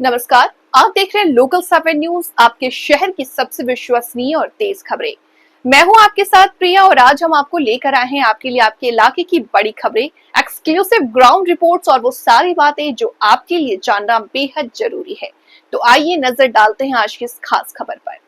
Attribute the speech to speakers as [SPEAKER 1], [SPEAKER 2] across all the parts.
[SPEAKER 1] नमस्कार, आप देख रहे हैं लोकल 7 न्यूज, आपके शहर की सबसे विश्वसनीय और तेज खबरें। मैं हूं आपके साथ प्रिया और आज हम आपको लेकर आए हैं आपके लिए आपके इलाके की बड़ी खबरें, एक्सक्लूसिव ग्राउंड रिपोर्ट्स और वो सारी बातें जो आपके लिए जानना बेहद जरूरी है। तो आइए नजर डालते हैं आज की इस खास खबर पर।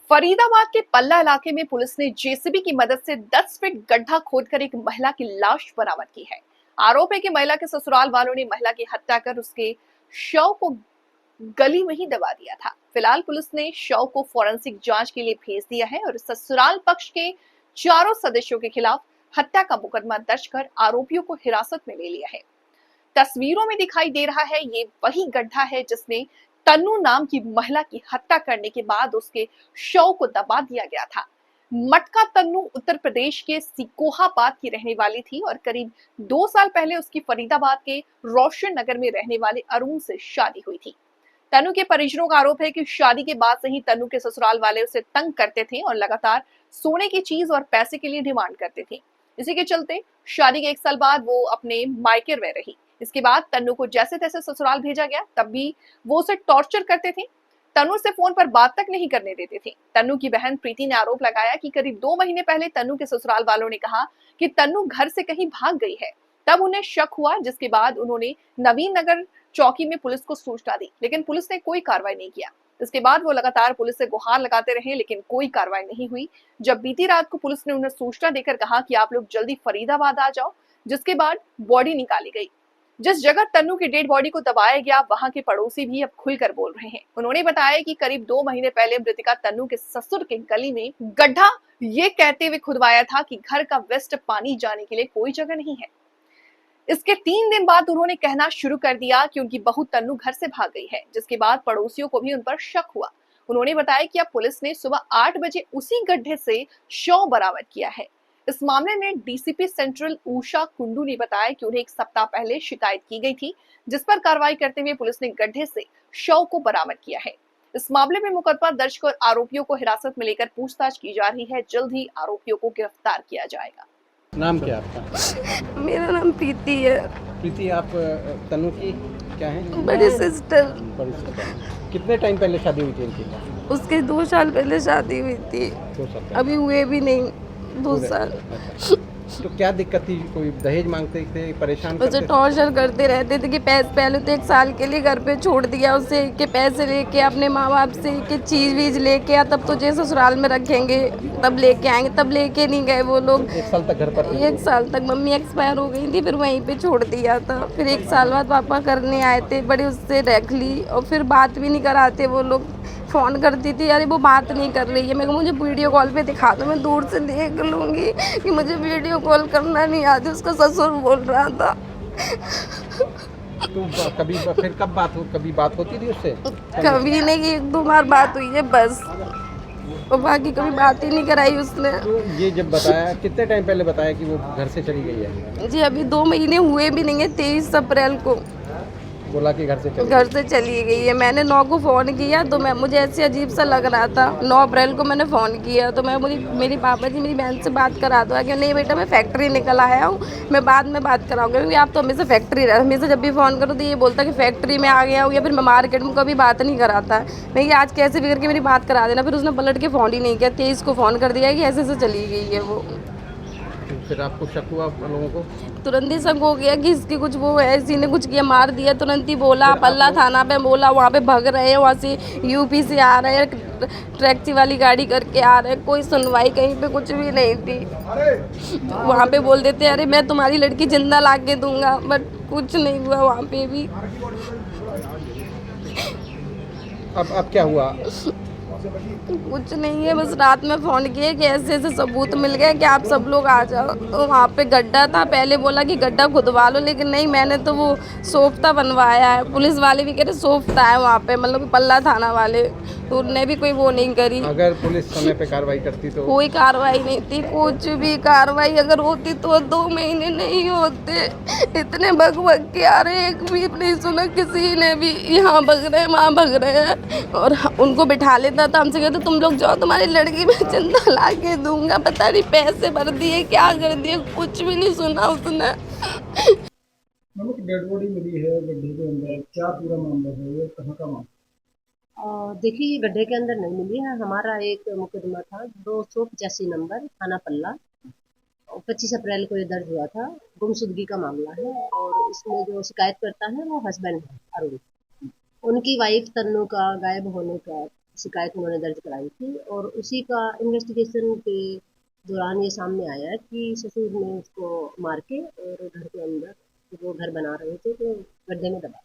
[SPEAKER 1] फरीदाबाद के पल्ला इलाके में पुलिस ने जेसीबी की मदद से 10 फीट गड्ढा खोदकर एक महिला की लाश बरामद की है। आरोप है कि महिला के ससुराल वालों ने महिला की हत्या कर उसके शव को गली में ही दबा दिया था। फिलहाल पुलिस ने शव को फोरेंसिक जांच के लिए भेज दिया है और ससुराल पक्ष के चारों सदस्यों के खिलाफ हत्या का मुकदमा दर्ज कर आरोपियों को हिरासत में ले लिया है। तस्वीरों में दिखाई दे रहा है ये वही गड्ढा है जिसमें तन्नू नाम की महिला की हत्या करने के बाद उसके शव को दबा दिया गया था। मटका तन्नू उत्तर प्रदेश के सिकोहाबाद की रहने वाली थी और करीब 2 साल पहले उसकी फरीदाबाद के रोशन नगर में रहने वाले अरुण से शादी हुई थी। तन्नू के परिजनों का आरोप है कि शादी के बाद से ही तन्नू के ससुराल वाले उसे तंग करते थे और लगातार सोने की चीज और पैसे के लिए डिमांड करते थे। इसी के चलते शादी के 1 साल बाद वो अपने मायके में रही। इसके बाद तन्नू को जैसे तैसे ससुराल भेजा गया, तब भी वो उसे टॉर्चर करते थे। तन्नू से फोन पर बात तक नहीं करने देते थे। तन्नू की बहन प्रीति ने आरोप लगाया कि करीब 2 महीने पहले तन्नू के ससुराल वालों ने कहा कि तन्नू घर से कहीं भाग गई है। तब उन्हें शक हुआ, जिसके बाद उन्होंने नवीन नगर चौकी में पुलिस को सूचना दी, लेकिन पुलिस ने कोई कार्रवाई नहीं किया। इसके बाद वो लगातार पुलिस से गुहार लगाते रहे, लेकिन कोई कार्रवाई नहीं हुई। जब बीती रात को पुलिस ने उन्हें सूचना देकर कहा कि आप लोग जल्दी फरीदाबाद आ जाओ, जिसके बाद बॉडी निकाली गई। जिस जगह तन्नू की डेड बॉडी को दबाया गया, वहां के पड़ोसी भी अब खुलकर बोल रहे हैं। उन्होंने बताया कि करीब 2 महीने पहले मृतका तन्नू के ससुर के गली में गड्ढा ये कहते हुए खुदवाया था कि घर का वेस्ट पानी जाने के लिए कोई जगह नहीं है। इसके 3 दिन बाद उन्होंने कहना शुरू कर दिया कि उनकी बहू तन्नू घर से भाग गई है, जिसके बाद पड़ोसियों को भी उन पर शक हुआ। उन्होंने बताया कि अब पुलिस ने सुबह 8 बजे उसी गड्ढे से शव बरामद किया है। इस मामले में डीसीपी सेंट्रल उषा कुंडू ने बताया कि उन्हें 1 सप्ताह पहले शिकायत की गई थी, जिस पर कार्रवाई करते हुए पुलिस ने गड्ढे से शव को बरामद किया है। इस मामले में मुकदमा दर्ज कर आरोपियों को हिरासत में लेकर पूछताछ की जा रही है। जल्द ही आरोपियों को गिरफ्तार किया जाएगा।
[SPEAKER 2] नाम क्या आपका?
[SPEAKER 3] मेरा नाम प्रीति है।
[SPEAKER 2] प्रीति, आप तनु की क्या है?
[SPEAKER 3] बड़ी सिस्टर।
[SPEAKER 2] बड़ी सिस्टर। कितने टाइम पहले शादी हुई थी इनकी?
[SPEAKER 3] उसके 2 साल पहले शादी हुई थी।
[SPEAKER 2] 2 साल पहले।
[SPEAKER 3] अभी हुए भी नहीं 2 साल।
[SPEAKER 2] अच्छा। तो क्या दिक्कत थी? कोई दहेज मांगते थे, परेशान
[SPEAKER 3] उसे
[SPEAKER 2] करते थे?
[SPEAKER 3] टॉर्चर करते रहते थे कि पहले तो 1 साल के लिए घर पे छोड़ दिया उसे कि पैसे लेके अपने माँ बाप से कि चीज़ वीज लेके आ, तब तुझे ससुराल में रखेंगे, तब लेके आएंगे। तब लेके नहीं गए वो लोग।
[SPEAKER 2] 1 साल तक घर पर थे?
[SPEAKER 3] 1 साल तक मम्मी एक्सपायर हो गई थी, फिर वहीं पे छोड़ दिया था। फिर 1 साल बाद पापा करने आए थे, बड़ी उससे रख ली और फिर बात भी नहीं कराते वो लोग। फ़ोन करती थी, अरे वो बात नहीं कर रही है। मैं मुझे वीडियो कॉल पे दिखा दो, मैं दूर से देख लूँगी कि मुझे वीडियो कॉल करना नहीं आती। उसका ससुर बोल रहा था।
[SPEAKER 2] तो कभी फिर कभी बात होती थी उससे?
[SPEAKER 3] कभी नहीं, 1-2 बार बात हुई है बस, और बाकी कभी बात ही नहीं कराई उसने।
[SPEAKER 2] तो ये जब बताया, कितने टाइम पहले बताया कि वो घर से चली गई है?
[SPEAKER 3] जी अभी 2 महीने हुए भी नहीं है। 23 अप्रैल को
[SPEAKER 2] बोला कि घर से
[SPEAKER 3] चली गई है। मैंने 9 को फ़ोन किया तो मुझे ऐसे अजीब सा लग रहा था। 9 अप्रैल को मैंने फ़ोन किया तो मेरी पापा जी मेरी बहन से बात करा दो कि नहीं बेटा मैं फैक्ट्री निकल आया हूँ, मैं बाद में बात कराऊंगा, क्योंकि आप तो हमेशा फैक्ट्री रहे। हमेशा जब भी फ़ोन करो तो ये बोलता कि फैक्ट्री में आ गया हूँ या फिर मैं मार्केट में, कभी बात नहीं कराता है। मैं आज कैसे भी करके मेरी बात करा देना। फिर उसने पलट के फ़ोन ही नहीं किया। 23 को फ़ोन कर दिया कि ऐसे से चली गई है वो।
[SPEAKER 2] फिर आपको शक हुआ लोगों को?
[SPEAKER 3] तुरंत ही शक हो गया कि इसकी कुछ वो है, इसी ने कुछ किया, मार दिया। तुरंत ही बोला, पल्ला थाना पे बोला, वहाँ पे भाग रहे हैं, वहाँ से यूपी से आ रहे हैं, टैक्सी वाली गाड़ी करके आ रहे हैं। कोई सुनवाई कहीं पे कुछ भी नहीं थी। वहाँ पे बोल देते अरे मैं तुम्हारी लड़की जिंदा ला के दूंगा, बट कुछ नहीं हुआ वहाँ पे भी।
[SPEAKER 2] अब क्या हुआ?
[SPEAKER 3] कुछ नहीं है, बस रात में फ़ोन किए कि ऐसे ऐसे सबूत मिल गए कि आप सब लोग आ जाओ। तो वहाँ पे गड्ढा था, पहले बोला कि गड्ढा खुदवा लो, लेकिन नहीं, मैंने तो वो सोख्ता बनवाया है। पुलिस वाले भी कह रहे सोख्ता है वहाँ पे, मतलब पल्ला थाना वाले, तो उनने भी कोई वो नहीं करी।
[SPEAKER 2] अगर पुलिस समय पे कार्रवाई करती तो
[SPEAKER 3] कोई कार्रवाई नहीं थी, कुछ भी कार्रवाई अगर होती तो 2 महीने नहीं होते। इतने भग भग के आ रहे, एक भी नहीं सुना किसी ने भी, यहाँ भग रहे हैं वहाँ भग रहे हैं। और उनको बिठा लेता था, हमसे कहते तुम लोग जाओ, तुम्हारी लड़की में जिंदा ला के दूंगा। पता नहीं पैसे भर दिए, क्या कर दिए, कुछ भी नहीं सुना उसने।
[SPEAKER 4] मैम एक डेड बॉडी मिली है गड्ढे के अंदर, क्या पूरा मामला है, ये कहाँ का मामला?
[SPEAKER 5] देखिए ये गड्ढे के अंदर नहीं मिली है। हमारा एक मुकदमा था 285 नंबर थाना पल्ला, और 25 अप्रैल को ये दर्ज हुआ था। गुमशुदगी का मामला है और इसमें जो शिकायत करता है वो हस्बैंड है अरुण। उनकी वाइफ तन्नू का गायब होने का शिकायत उन्होंने दर्ज कराई थी और उसी का इन्वेस्टिगेशन के दौरान ये सामने आया है कि ससुर ने उसको मार के और घर के अंदर वो घर बना रहे थे तो गड्ढे में दबा।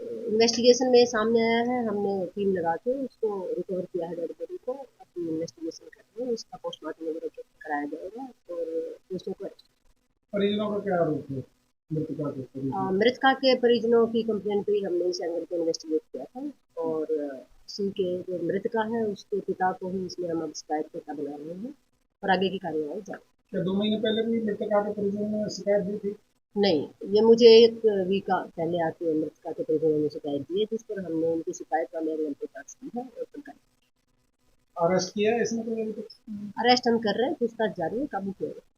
[SPEAKER 5] इन्वेस्टिगेशन में सामने आया है, हमने टीम लगा के उसको रिकवर किया है डेड बॉडी को। अपनी इन्वेस्टिगेशन कर रहे हैं, उसका पोस्टमार्टम वगैरह कराया जाएगा और दोषियों को arrest
[SPEAKER 4] परिजनों का क्या आरोप है मृतका के परिजन?
[SPEAKER 5] मृतका के परिजनों की कंप्लेंट पे ही हमने इस एंगल को इन्वेस्टिगेट किया था और उसी के जो मृतका है उसके पिता को ही इसमें हम अब शिकायतकर्ता बना रहे हैं और आगे की कार्यवाही जारी।
[SPEAKER 4] क्या 2 महीने पहले भी मृतका के परिजन ने शिकायत दी थी?
[SPEAKER 5] नहीं, ये मुझे 1 वीक पहले आके मृतका के परिजनों ने शिकायत दी है, जिस पर हमने उनकी शिकायत वाले एंगल पे दर्ज की है और फिर
[SPEAKER 4] अरेस्ट किया है इसमें कोई अभी तक?
[SPEAKER 5] अरेस्ट हम कर रहे हैं, पूछताछ जारी है, काबू किया गया।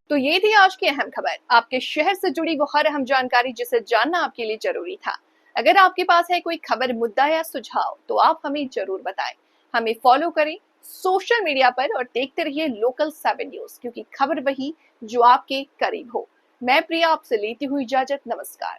[SPEAKER 1] तो ये थी आज की अहम खबर, आपके शहर से जुड़ी वो हर अहम जानकारी जिसे जानना आपके लिए जरूरी था। अगर आपके पास है कोई खबर, मुद्दा या सुझाव तो आप हमें जरूर बताएं। हमें फॉलो करें सोशल मीडिया पर और देखते रहिए लोकल 7 न्यूज, क्योंकि खबर वही जो आपके करीब हो। मैं प्रिया आपसे लेती हुई इजाजत, नमस्कार।